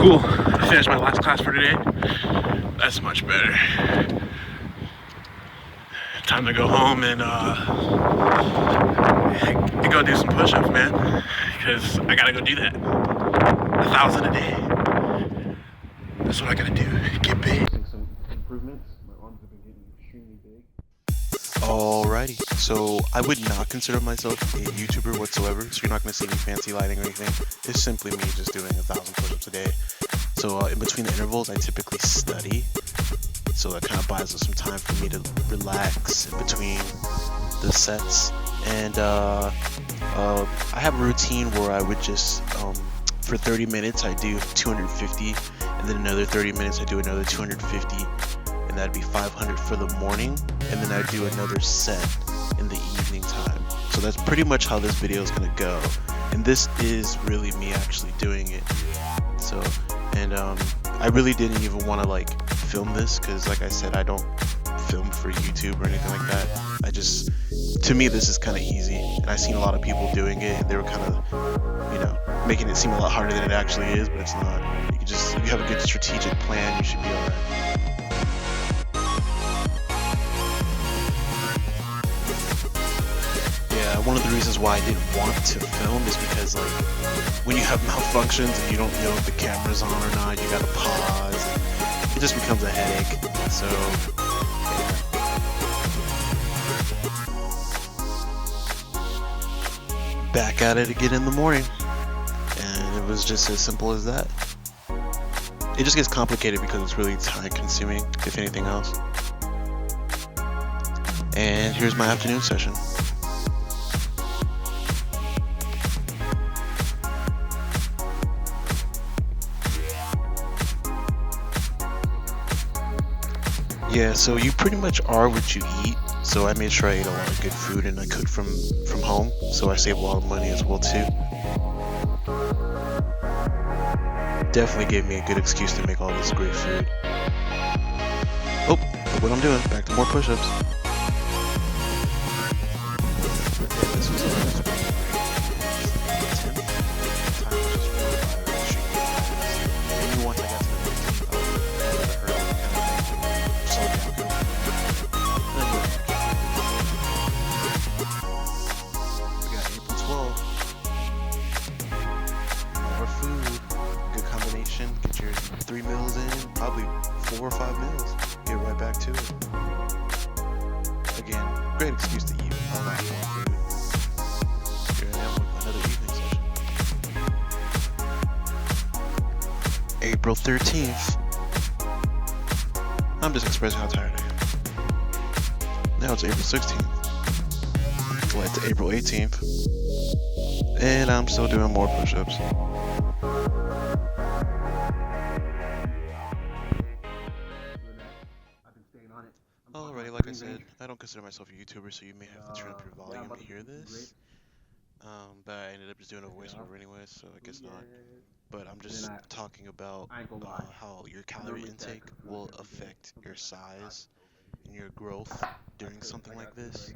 Cool. I finished my last class for today. That's much better. Time to go home and go do some push-ups, man. Because I gotta go do that. 1,000 a day. That's what I gotta do. Get big. Some improvements. My arms have been getting extremely big. Alrighty, so I would not consider myself a YouTuber whatsoever, so you're not going to see any fancy lighting or anything. It's simply me just doing 1,000 push-ups a day. So in between the intervals, I typically study, so that kind of buys us some time for me to relax in between the sets. And I have a routine where I would just, for 30 minutes, I do 250, and then another 30 minutes, I do another 250. And that'd be 500 for the morning, and then I'd do another set in the evening time. So that's pretty much how this video is gonna go, and this is really me actually doing it. So, and I really didn't even want to like film this, because like I said, I don't film for YouTube or anything like that. To me this is kind of easy, and I've seen a lot of people doing it, and they were kind of, you know, making it seem a lot harder than it actually is, but it's not. If you have a good strategic plan, you should be alright. One of the reasons why I didn't want to film is because, like, when you have malfunctions and you don't know if the camera's on or not, you gotta pause. It just becomes a headache. So, yeah. Back at it again in the morning, and it was just as simple as that. It just gets complicated because it's really time-consuming, if anything else. And here's my afternoon session. Yeah, so you pretty much are what you eat. So I made sure I ate a lot of good food, and I cooked from home, so I saved a lot of money as well too. Definitely gave me a good excuse to make all this great food. Oh, look what I'm doing. Back to more push-ups. Get your 3 meals in, probably 4 or 5 meals. Get right back to it. Again, great excuse to eat a lot more food. Here I am with another evening session. April 13th. I'm just expressing how tired I am. Now it's April 16th. Well, it's April 18th. And I'm still doing more push-ups. Alrighty, like I said, I don't consider myself a YouTuber, so you may have to turn up your volume to hear this. But I ended up just doing a voiceover anyway, so I guess not. But I'm just talking about how your calorie intake will affect your size and your growth during something like this.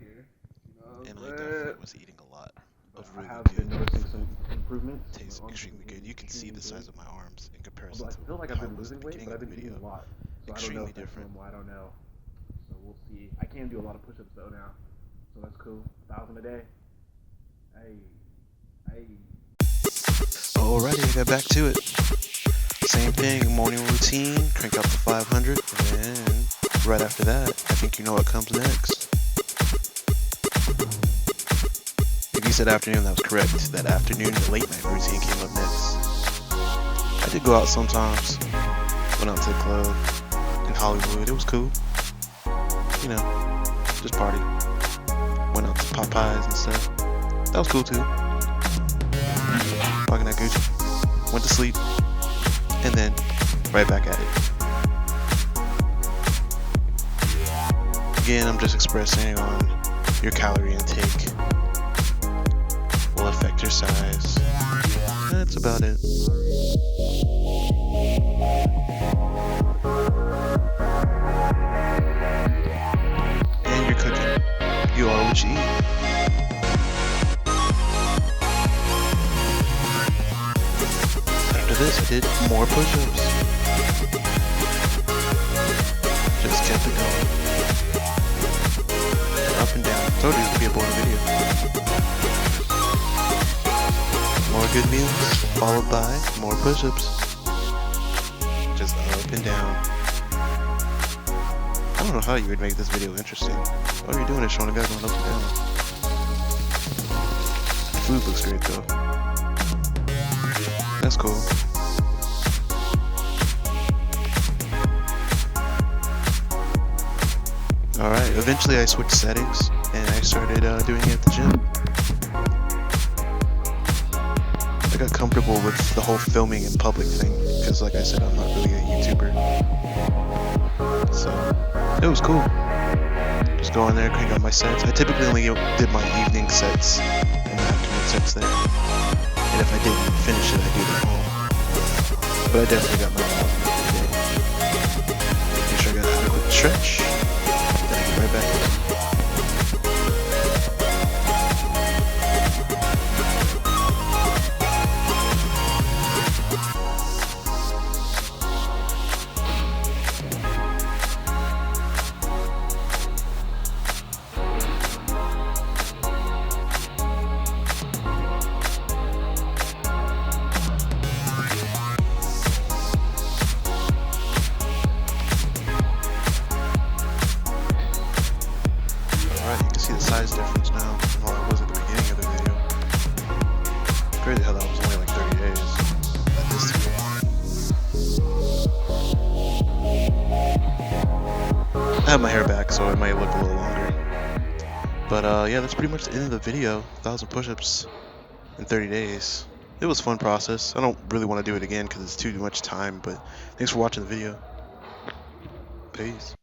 And I definitely was eating a lot of really good food. Tastes extremely good. You can see the size of my arms in comparison to how I was at the beginning of the video. Extremely different. I don't know. So we'll see. I can do a lot of push-ups though now, so that's cool. 1,000 a day. Alrighty, I got back to it. Same thing, morning routine, crank up to 500, and right after that, I think you know what comes next. If you said afternoon, that was correct. That afternoon, late night routine came up next. I did go out sometimes. Went out to the club in Hollywood. It was cool. You know, just party. Went out to Popeyes and stuff. That was cool too. Rocking that Gucci. Went to sleep. And then right back at it. Again, I'm just expressing on your calorie intake will affect your size. That's about it. And you're cooking. You are what you eat. After this, I did more push-ups. Just kept it going. Up and down. Told you it would be a boring video. More good meals, followed by more push-ups. Just up and down. I don't know how you would make this video interesting. All you're doing is showing a guy going up and down. The food looks great though. That's cool. Alright, eventually I switched settings and I started doing it at the gym. I got comfortable with the whole filming in public thing because like I said, I'm not really a YouTuber. So, it was cool. Just go in there, crank out my sets. I typically only did my evening sets and my afternoon sets there. And if I didn't finish it, I do them all. But I definitely got my mouth today. Make sure I got an adequate stretch. Then I get right back in. Alright, you can see the size difference now from how it was at the beginning of the video. It's crazy how that was only like 30 days at this time. I have my hair back, so it might look a little longer. But yeah, that's pretty much the end of the video. 1,000 push-ups in 30 days. It was a fun process. I don't really want to do it again because it's too much time, but thanks for watching the video. Peace.